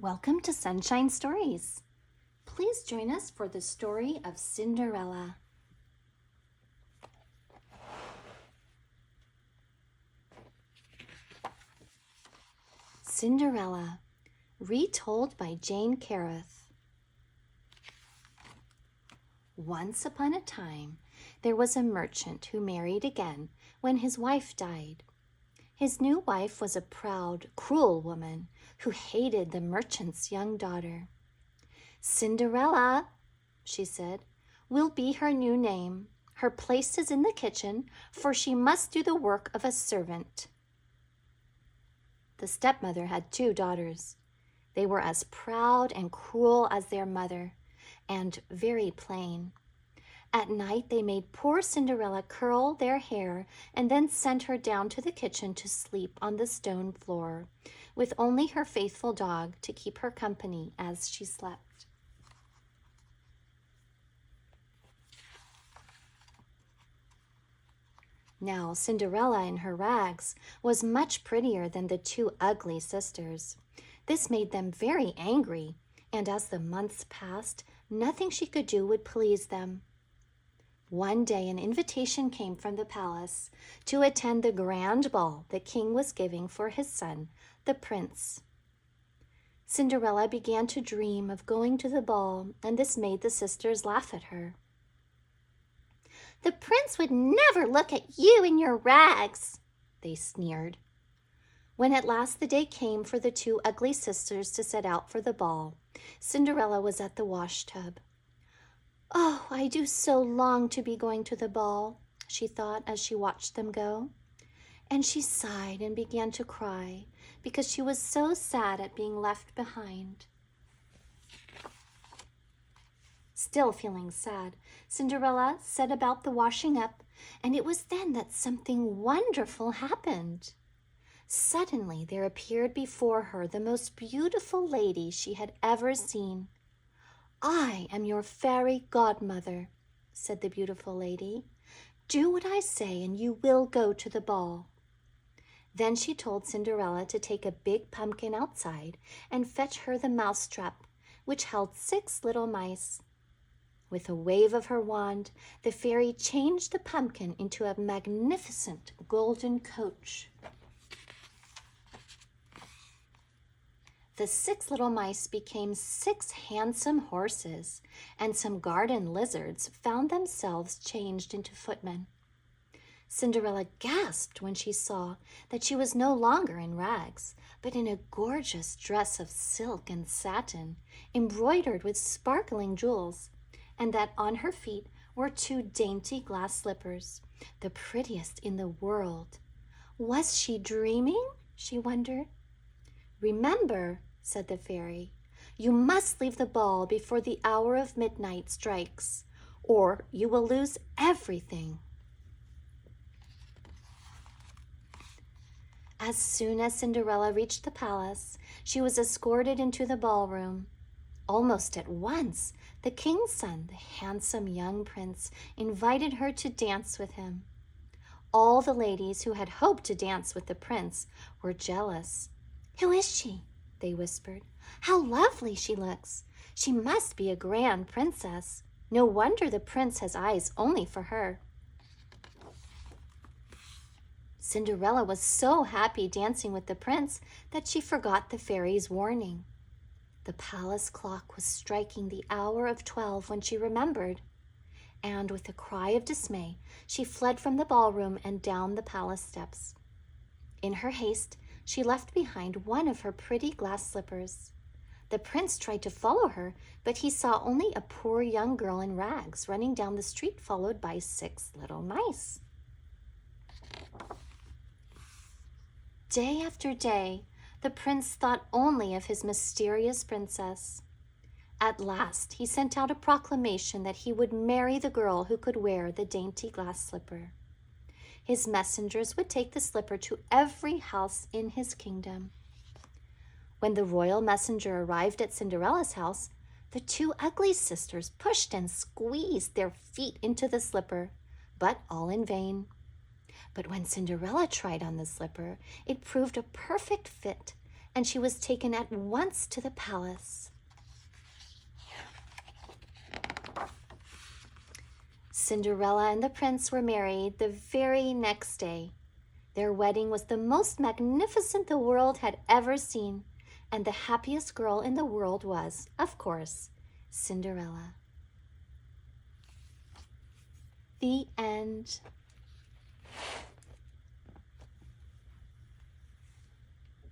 Welcome to Sunshine Stories. Please join us for the story of Cinderella. Cinderella, retold by Jane Carruth. Once upon a time, there was a merchant who married again when his wife died. His new wife was a proud, cruel woman who hated the merchant's young daughter. Cinderella, she said, will be her new name. Her place is in the kitchen, for she must do the work of a servant. The stepmother had 2 daughters. They were as proud and cruel as their mother, and very plain. At night, they made poor Cinderella curl their hair and then sent her down to the kitchen to sleep on the stone floor, with only her faithful dog to keep her company as she slept. Now, Cinderella in her rags was much prettier than the 2 ugly sisters. This made them very angry, and as the months passed, nothing she could do would please them. One day an invitation came from the palace to attend the grand ball the king was giving for his son, the prince. Cinderella began to dream of going to the ball, and this made the sisters laugh at her. "The prince would never look at you in your rags," they sneered. When at last the day came for the 2 ugly sisters to set out for the ball, Cinderella was at the washtub. "Oh, I do so long to be going to the ball," she thought as she watched them go. And she sighed and began to cry because she was so sad at being left behind. Still feeling sad, Cinderella set about the washing up, and it was then that something wonderful happened. Suddenly there appeared before her the most beautiful lady she had ever seen. "I am your fairy godmother," said the beautiful lady. "Do what I say and you will go to the ball." Then she told Cinderella to take a big pumpkin outside and fetch her the mousetrap, which held 6 little mice. With a wave of her wand, the fairy changed the pumpkin into a magnificent golden coach. The 6 little mice became 6 handsome horses, and some garden lizards found themselves changed into footmen. Cinderella gasped when she saw that she was no longer in rags, but in a gorgeous dress of silk and satin, embroidered with sparkling jewels, and that on her feet were 2 dainty glass slippers, the prettiest in the world. Was she dreaming? She wondered. "Remember," said the fairy, "you must leave the ball before the hour of midnight strikes, or you will lose everything." As soon as Cinderella reached the palace, she was escorted into the ballroom. Almost at once, the king's son, the handsome young prince, invited her to dance with him. All the ladies who had hoped to dance with the prince were jealous. "Who is she?" they whispered. "How lovely she looks! She must be a grand princess. No wonder the prince has eyes only for her." Cinderella was so happy dancing with the prince that she forgot the fairy's warning. The palace clock was striking the hour of 12 when she remembered, and with a cry of dismay, she fled from the ballroom and down the palace steps. In her haste, she left behind one of her pretty glass slippers. The prince tried to follow her, but he saw only a poor young girl in rags running down the street, followed by 6 little mice. Day after day, the prince thought only of his mysterious princess. At last, he sent out a proclamation that he would marry the girl who could wear the dainty glass slipper. His messengers would take the slipper to every house in his kingdom. When the royal messenger arrived at Cinderella's house, the 2 ugly sisters pushed and squeezed their feet into the slipper, but all in vain. But when Cinderella tried on the slipper, it proved a perfect fit, and she was taken at once to the palace. Cinderella and the prince were married the very next day. Their wedding was the most magnificent the world had ever seen, and the happiest girl in the world was, of course, Cinderella. The end.